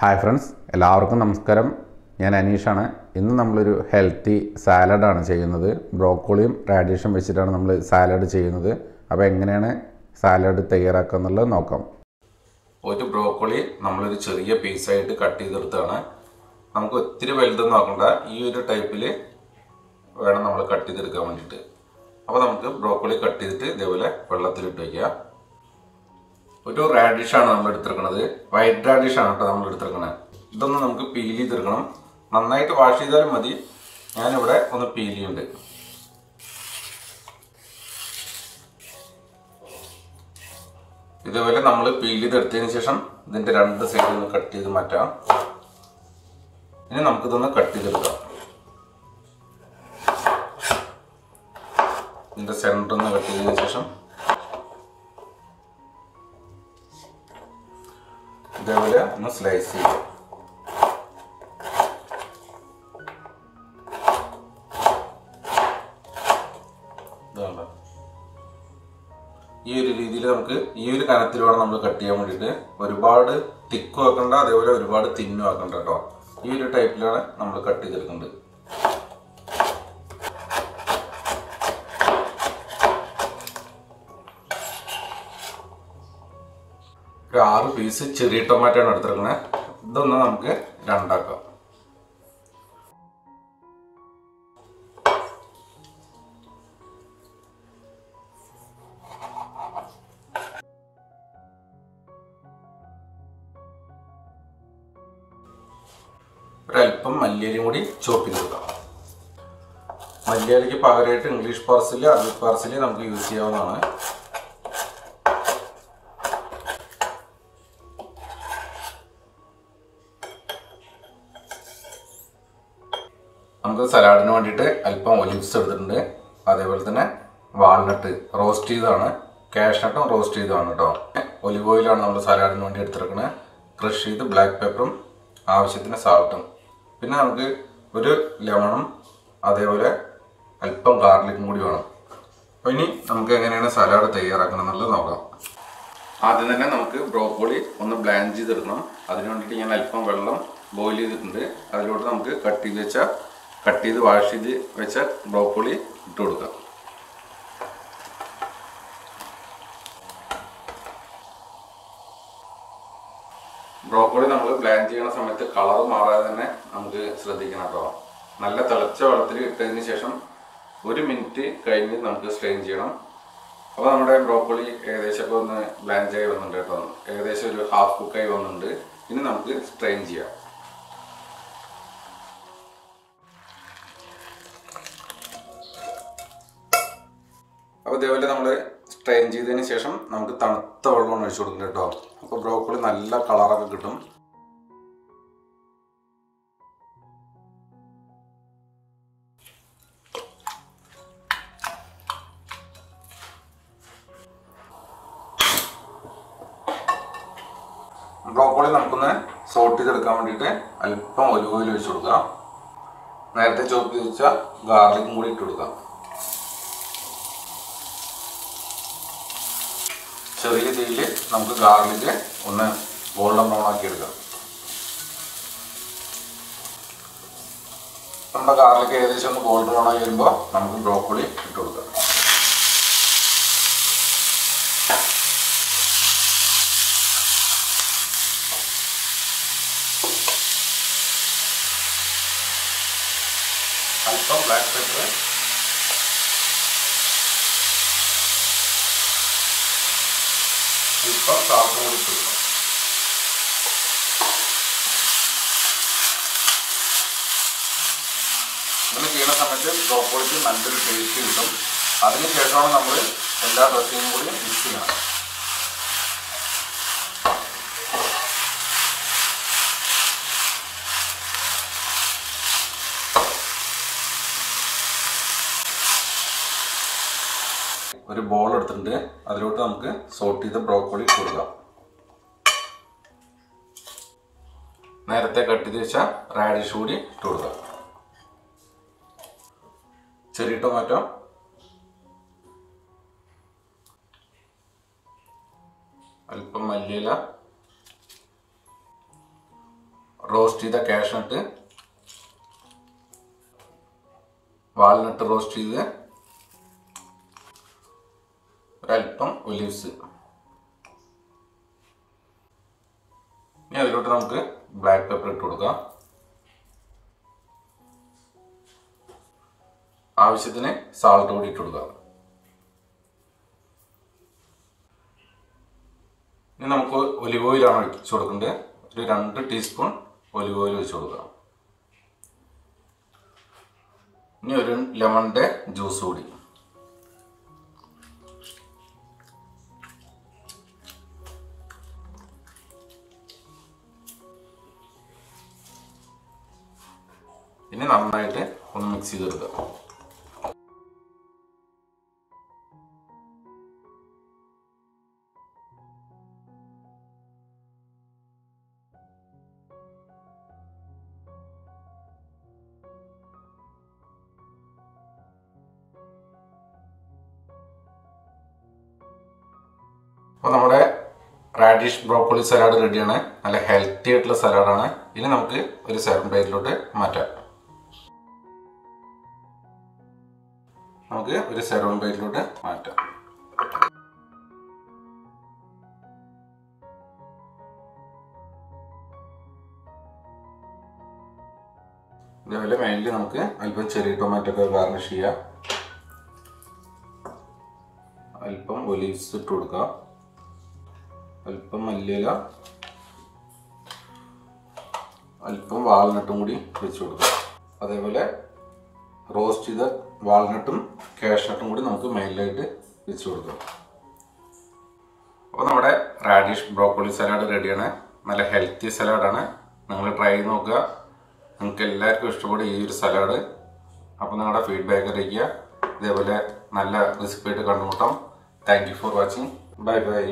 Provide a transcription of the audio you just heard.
Hi friends, എല്ലാവർക്കും നമസ്കാരം. ഞാൻ അനീഷാണ്. ഇന്ന് നമ്മളൊരു ഹെൽത്തി സാലഡാണ് ചെയ്യുന്നത്. ബ്രോക്കോളിയും റാഡിഷും വെച്ചിട്ടാണ് നമ്മൾ സാലഡ് ചെയ്യുന്നത്. അപ്പോൾ എങ്ങനെയാണ് സാലഡ് തയ്യാറാക്കുക എന്നുള്ളത് നോക്കാം. ഒരു ബ്രോക്കോളി നമ്മളൊരു ചെറിയ പീസായിട്ട് കട്ട് ചെയ്തെടുത്താണ്. നമുക്ക് ഒത്തിരി വലുതൊന്നും നോക്കണ്ട, ഈ ഒരു ടൈപ്പിൽ വേണം നമ്മൾ കട്ട് ചെയ്തെടുക്കാൻ വേണ്ടിയിട്ട്. അപ്പോൾ നമുക്ക് ബ്രോക്കോളി കട്ട് ചെയ്തിട്ട് ഇതേപോലെ വെള്ളത്തിലിട്ട് വയ്ക്കുക. ഒരു റാഡിഷാണ് നമ്മൾ എടുത്തിരിക്കുന്നത്, വൈറ്റ് റാഡിഷാണ് കേട്ടോ നമ്മൾ എടുത്തിരിക്കുന്നത്. ഇതൊന്ന് നമുക്ക് പീൽ ചെയ്തെടുക്കണം. നന്നായിട്ട് വാഷ് ചെയ്താലും മതി. ഞാനിവിടെ ഒന്ന് പീൽ ചെയ്യുന്നുണ്ട്. ഇതേപോലെ നമ്മൾ പീൽ ചെയ്തെടുത്തതിന് ശേഷം ഇതിൻ്റെ രണ്ട് സൈഡിൽ നിന്ന് കട്ട് ചെയ്ത് മാറ്റാം. ഇനി നമുക്കിതൊന്ന് കട്ട് ചെയ്തെടുക്കാം. ഇതിൻ്റെ സെൻറ്ററിൽ നിന്ന് കട്ട് ചെയ്തതിന് ശേഷം ഇതേപോലെ ഒന്ന് സ്ലൈസ് ചെയ്യാം. ഈ ഒരു രീതിയിൽ നമുക്ക് ഈ ഒരു കനത്തിൽ വേണം നമ്മൾ കട്ട് ചെയ്യാൻ വേണ്ടിയിട്ട്. ഒരുപാട് തിക്കും ആക്കണ്ട, അതേപോലെ ഒരുപാട് തിന്നും ആക്കണ്ട കേട്ടോ. ഈ ഒരു ടൈപ്പിലാണ് നമ്മൾ കട്ട് ചെയ്തെടുക്കുന്നത്. ഒരു 6 പീസ് ചെറിയ ടൊമാറ്റോ ആണ് എടുത്തിരിക്കുന്നത്. ഇതൊന്ന് നമുക്ക് രണ്ടാക്കാം. ഒരല്പം മല്ലിയിലയും കൂടി ചോപ്പ് ചെയ്ത് കൊടുക്കാം. മല്ലിയിലയ്ക്ക് പകരമായിട്ട് ഇംഗ്ലീഷ് പാർസല്, അറബിക് പാർസല് നമുക്ക് യൂസ് ചെയ്യാവുന്നതാണ്. നമുക്ക് സലാഡിന് വേണ്ടിയിട്ട് അല്പം ഒലിവ്സ് എടുത്തിട്ടുണ്ട്. അതേപോലെ തന്നെ വാൾനട്ട് റോസ്റ്റ് ചെയ്തതാണ്, കാഷ്നട്ടും റോസ്റ്റ് ചെയ്തതാണ് കേട്ടോ. ഒലിവ് ഓയിലാണ് നമ്മൾ സലാഡിന് വേണ്ടി എടുത്തിരിക്കുന്നത്. ക്രഷ് ചെയ്ത് ബ്ലാക്ക് പെപ്പറും ആവശ്യത്തിന് സാൾട്ടും, പിന്നെ നമുക്ക് ഒരു ലെമണും അതേപോലെ അല്പം ഗാർലിക്കും കൂടി വേണം. അപ്പോൾ ഇനി നമുക്ക് എങ്ങനെയാണ് സലാഡ് തയ്യാറാക്കണം എന്നുള്ളത് നോക്കാം. ആദ്യം തന്നെ നമുക്ക് ബ്രോക്കോളി ഒന്ന് ബ്ലാൻഡ് ചെയ്തെടുക്കണം. അതിന് വേണ്ടിയിട്ട് ഞാൻ അല്പം വെള്ളം ബോയിൽ ചെയ്തിട്ടുണ്ട്. അതിലോട്ട് നമുക്ക് കട്ട് ചെയ്ത് വാഷ് ചെയ്ത് വെച്ച ബ്രോക്കോളി ഇട്ട് കൊടുക്കാം. ബ്രോക്കോളി നമ്മൾ ബ്ലാൻഡ് ചെയ്യുന്ന സമയത്ത് കളർ മാറാതെ തന്നെ നമുക്ക് ശ്രദ്ധിക്കണം കേട്ടോ. നല്ല തിളച്ച വെള്ളത്തിൽ ഇട്ടതിന് ശേഷം 1 മിനിറ്റ് കഴിഞ്ഞ് നമുക്ക് സ്ട്രെയിൻ ചെയ്യണം. അപ്പോൾ നമ്മുടെ ബ്രോക്കോളി ഏകദേശം ഒന്ന് ബ്ലാൻഡ് ആയി വന്നിട്ടുണ്ട് കേട്ടോ. ഏകദേശം ഒരു ഹാഫ് കുക്കായി വന്നിട്ടുണ്ട്. ഇനി നമുക്ക് സ്ട്രെയിൻ ചെയ്യാം. അപ്പോൾ ഇതേപോലെ നമ്മൾ സ്ട്രെയിൻ ചെയ്തതിന് ശേഷം നമുക്ക് തണുത്ത വെള്ളമാണ് ഒഴിച്ചു കൊടുക്കുന്നത് കേട്ടോ. അപ്പോൾ ബ്രോക്കോളി നല്ല കളറൊക്കെ കിട്ടും. ബ്രോക്കോളി നമുക്കൊന്ന് സോട്ട് ചെയ്തെടുക്കാൻ വേണ്ടിയിട്ട് അല്പം ഒലിവ് ഓയിൽ ഒഴിച്ചു കൊടുക്കാം. നേരത്തെ ചോപ്പ് ചെയ്ത് വെച്ച ഗാർലിക്കും കൂടി ഇട്ട് കൊടുക്കാം. ചെറിയ തീയിൽ നമുക്ക് ഗാർലിക്ക് ഒന്ന് ഗോൾഡൻ ബ്രൗൺ ആക്കി എടുക്കാം. നമ്മുടെ ഗാർലിക്ക് ഏകദേശം ഒന്ന് ഗോൾഡൻ ബ്രൗൺ ആയി വരുമ്പോൾ നമുക്ക് ബ്രോക്കോളി ഇട്ട് കൊടുക്കാം. അല്പം ബ്ലാക്ക് പെപ്പർ, അല്പം സാൾട്ട് കൂടി ഇട്ട് കൊടുക്കാം. ഇങ്ങനെ ചെയ്യുന്ന സമയത്ത് ബ്രോക്കോളിക്ക് നല്ലൊരു ടേസ്റ്റ് കിട്ടും. അതിന് ശേഷമാണ് നമ്മൾ എല്ലാ ഡ്രസ്സിങ്ങും കൂടി മിക്സ് ചെയ്യണം. ഒരു ബോൾ എടുത്തിട്ടുണ്ട്. അതിലോട്ട് നമുക്ക് സോട്ട് ചെയ്ത ബ്രോക്കോളി ഇട്ട് കൊടുക്കാം. നേരത്തെ കട്ട് ചെയ്ത് വെച്ച റാഡിഷ് കൂടി ഇട്ട് കൊടുക്കാം. ചെറിയ ടൊമാറ്റോ, അല്പം മല്ലിയില, റോസ്റ്റ് ചെയ്ത കാഷ്നട്ട്, വാൾനട്ട് റോസ്റ്റ് ചെയ്ത്, ഒരല്പം ഒലിവ്സ്. ഇനി അതിലോട്ട് നമുക്ക് ബ്ലാക്ക് പെപ്പർ ഇട്ട് കൊടുക്കാം. ആവശ്യത്തിന് സാൾട്ട് കൂടി ഇട്ട് കൊടുക്കാം. ഇനി നമുക്ക് ഒലിവ് ഓയിലാണ് ഒഴിച്ചു കൊടുക്കേണ്ടത്. ഒരു 2 ടീസ്പൂൺ ഒലിവ് ഓയിൽ ഒഴിച്ചു കൊടുക്കാം. ഇനി ഒരു ലെമണിൻ്റെ ജ്യൂസ് കൂടി. ഇനി നന്നായിട്ട് ഒന്ന് മിക്സ് ചെയ്തെടുക്കാം. അപ്പോൾ നമ്മുടെ റാഡിഷ് ബ്രോക്കോളി സലാഡ് റെഡിയാണ്. നല്ല ഹെൽത്തി ആയിട്ടുള്ള സലാഡാണ്. ഇനി നമുക്ക് ഒരു സെർവിംഗ് പ്ലേറ്റിലോട്ട് മാറ്റാം. നമുക്ക് ഒരു സെർവിംഗ് പ്ലേറ്റിലോട്ട് മാറ്റാം. ഇതേപോലെ മെയിൻലി നമുക്ക് അല്പം ചെറിയ ടൊമാറ്റോ ഒക്കെ ഗാർണിഷ് ചെയ്യാം. അല്പം ഒലീവ്സ് ഇട്ട് കൊടുക്കാം. അല്പം മല്ലിയില, അല്പം വാൾനട്ടും കൂടി വെച്ച് കൊടുക്കാം. അതേപോലെ റോസ്റ്റ് ചെയ്ത വാൾനട്ടും കാഷ്നട്ടും കൂടി നമുക്ക് മെയിനായിട്ട് വെച്ച് കൊടുക്കാം. അപ്പോൾ നമ്മുടെ റാഡിഷ് ബ്രോക്കോളി സലാഡ് റെഡിയാണ്. നല്ല ഹെൽത്തി സലാഡാണ്. നിങ്ങൾ ട്രൈ ചെയ്ത് നോക്കുക. നിങ്ങൾക്ക് എല്ലാവർക്കും ഇഷ്ടപ്പെടും ഈ ഒരു സലാഡ്. അപ്പോൾ നിങ്ങളുടെ ഫീഡ്ബാക്ക് അറിയിക്കുക. ഇതേപോലെ നല്ല റെസിപ്പി ആയിട്ട് കണ്ടുമുട്ടാം. Thank you for watching. Bye bye.